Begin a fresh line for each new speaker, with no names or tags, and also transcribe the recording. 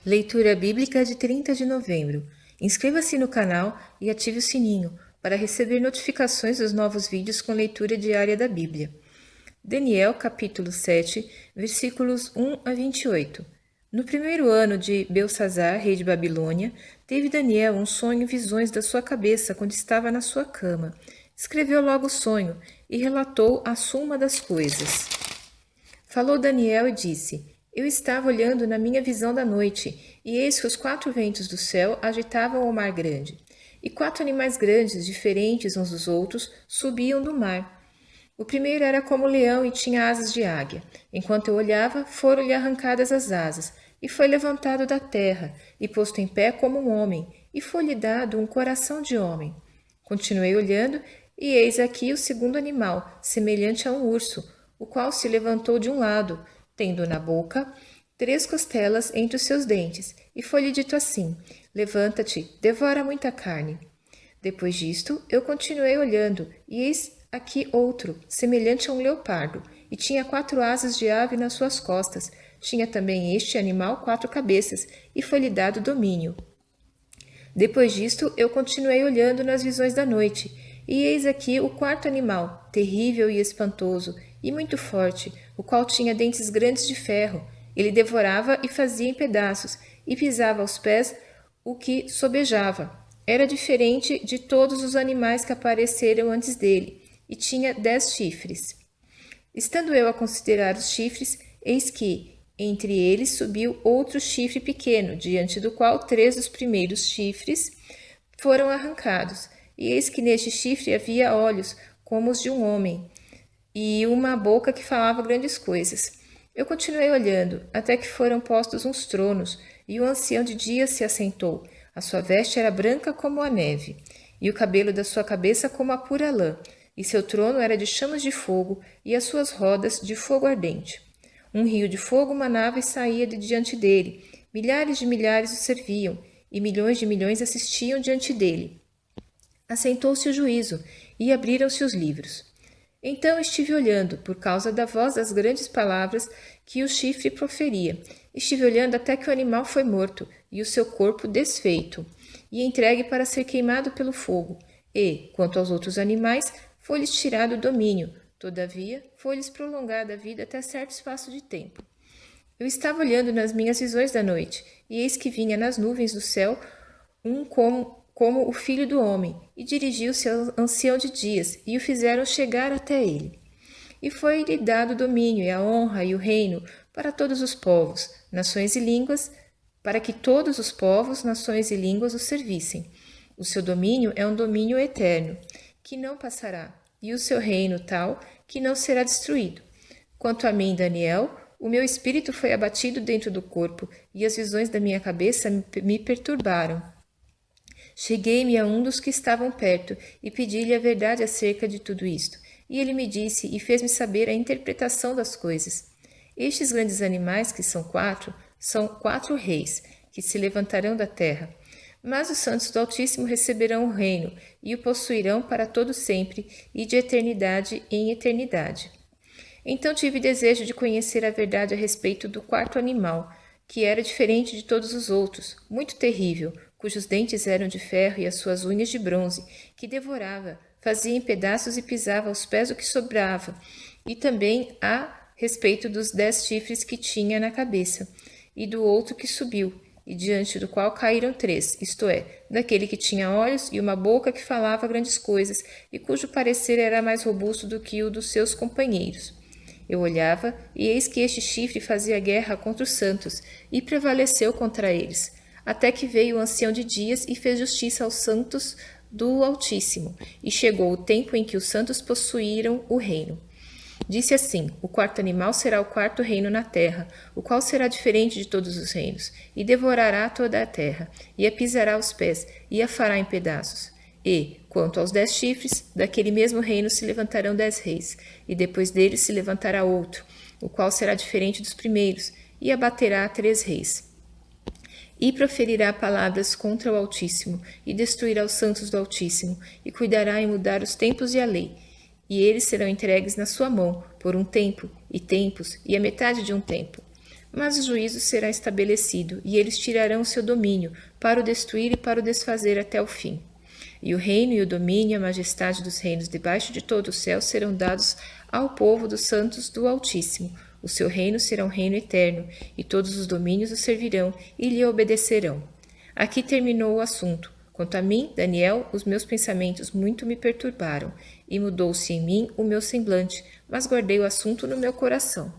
Leitura Bíblica de 30 de novembro. Inscreva-se no canal e ative o sininho para receber notificações dos novos vídeos com leitura diária da Bíblia. Daniel, capítulo 7, versículos 1 a 28. No primeiro ano de Belsazar, rei de Babilônia, teve Daniel um sonho e visões da sua cabeça quando estava na sua cama. Escreveu logo o sonho e relatou a suma das coisas. Falou Daniel e disse: Eu estava olhando na minha visão da noite, e eis que os 4 ventos do céu agitavam o mar grande. E 4 animais grandes, diferentes uns dos outros, subiam do mar. O primeiro era como leão e tinha asas de águia. Enquanto eu olhava, foram-lhe arrancadas as asas, e foi levantado da terra, e posto em pé como um homem, e foi-lhe dado um coração de homem. Continuei olhando, e eis aqui o segundo animal, semelhante a um urso, o qual se levantou de um lado, tendo na boca 3 costelas entre os seus dentes, e foi-lhe dito assim: Levanta-te, devora muita carne. Depois disto, eu continuei olhando, e eis aqui outro, semelhante a um leopardo, e tinha 4 asas de ave nas suas costas. Tinha também este animal 4 cabeças, e foi-lhe dado domínio. Depois disto, eu continuei olhando nas visões da noite, e eis aqui o 4º animal, terrível e espantoso, e muito forte, o qual tinha dentes grandes de ferro. Ele devorava e fazia em pedaços, e pisava aos pés o que sobejava. Era diferente de todos os animais que apareceram antes dele, e tinha 10 chifres. Estando eu a considerar os chifres, eis que, entre eles, subiu outro chifre pequeno, diante do qual 3 dos primeiros chifres foram arrancados. E eis que neste chifre havia olhos, como os de um homem, e uma boca que falava grandes coisas. Eu continuei olhando, até que foram postos uns tronos, e o ancião de dias se assentou. A sua veste era branca como a neve, e o cabelo da sua cabeça como a pura lã, e seu trono era de chamas de fogo, e as suas rodas de fogo ardente. Um rio de fogo manava e saía de diante dele. Milhares de milhares o serviam, e milhões de milhões assistiam diante dele. Assentou-se o juízo, e abriram-se os livros. Então estive olhando, por causa da voz das grandes palavras que o chifre proferia. Estive olhando até que o animal foi morto, e o seu corpo desfeito, e entregue para ser queimado pelo fogo. E, quanto aos outros animais, foi-lhes tirado o domínio. Todavia, foi-lhes prolongada a vida até certo espaço de tempo. Eu estava olhando nas minhas visões da noite, e eis que vinha nas nuvens do céu um como o filho do homem, e dirigiu-se ao ancião de dias, e o fizeram chegar até ele. E foi-lhe dado o domínio, e a honra, e o reino, para todos os povos, nações e línguas, para que todos os povos, nações e línguas o servissem. O seu domínio é um domínio eterno, que não passará, e o seu reino tal, que não será destruído. Quanto a mim, Daniel, o meu espírito foi abatido dentro do corpo, e as visões da minha cabeça me perturbaram. Cheguei-me a um dos que estavam perto e pedi-lhe a verdade acerca de tudo isto. E ele me disse e fez-me saber a interpretação das coisas. Estes grandes animais, que são 4, são 4 reis, que se levantarão da terra. Mas os santos do Altíssimo receberão o reino e o possuirão para todo sempre e de eternidade em eternidade. Então tive desejo de conhecer a verdade a respeito do 4º animal, que era diferente de todos os outros, muito terrível, cujos dentes eram de ferro e as suas unhas de bronze, que devorava, fazia em pedaços e pisava aos pés o que sobrava, e também a respeito dos 10 chifres que tinha na cabeça, e do outro que subiu, e diante do qual caíram 3, isto é, daquele que tinha olhos e uma boca que falava grandes coisas, e cujo parecer era mais robusto do que o dos seus companheiros. Eu olhava, e eis que este chifre fazia guerra contra os santos, e prevaleceu contra eles, até que veio o ancião de dias e fez justiça aos santos do Altíssimo, e chegou o tempo em que os santos possuíram o reino. Disse assim: o 4º animal será o 4º reino na terra, o qual será diferente de todos os reinos, e devorará toda a terra, e a pisará aos pés, e a fará em pedaços. E, quanto aos 10 chifres, daquele mesmo reino se levantarão 10 reis, e depois deles se levantará outro, o qual será diferente dos primeiros, e abaterá 3 reis. E proferirá palavras contra o Altíssimo, e destruirá os santos do Altíssimo, e cuidará em mudar os tempos e a lei. E eles serão entregues na sua mão, por um tempo, e tempos, e a metade de um tempo. Mas o juízo será estabelecido, e eles tirarão seu domínio, para o destruir e para o desfazer até o fim. E o reino e o domínio e a majestade dos reinos debaixo de todo o céu serão dados ao povo dos santos do Altíssimo. O seu reino será um reino eterno, e todos os domínios o servirão e lhe obedecerão. Aqui terminou o assunto. Quanto a mim, Daniel, os meus pensamentos muito me perturbaram, e mudou-se em mim o meu semblante, mas guardei o assunto no meu coração.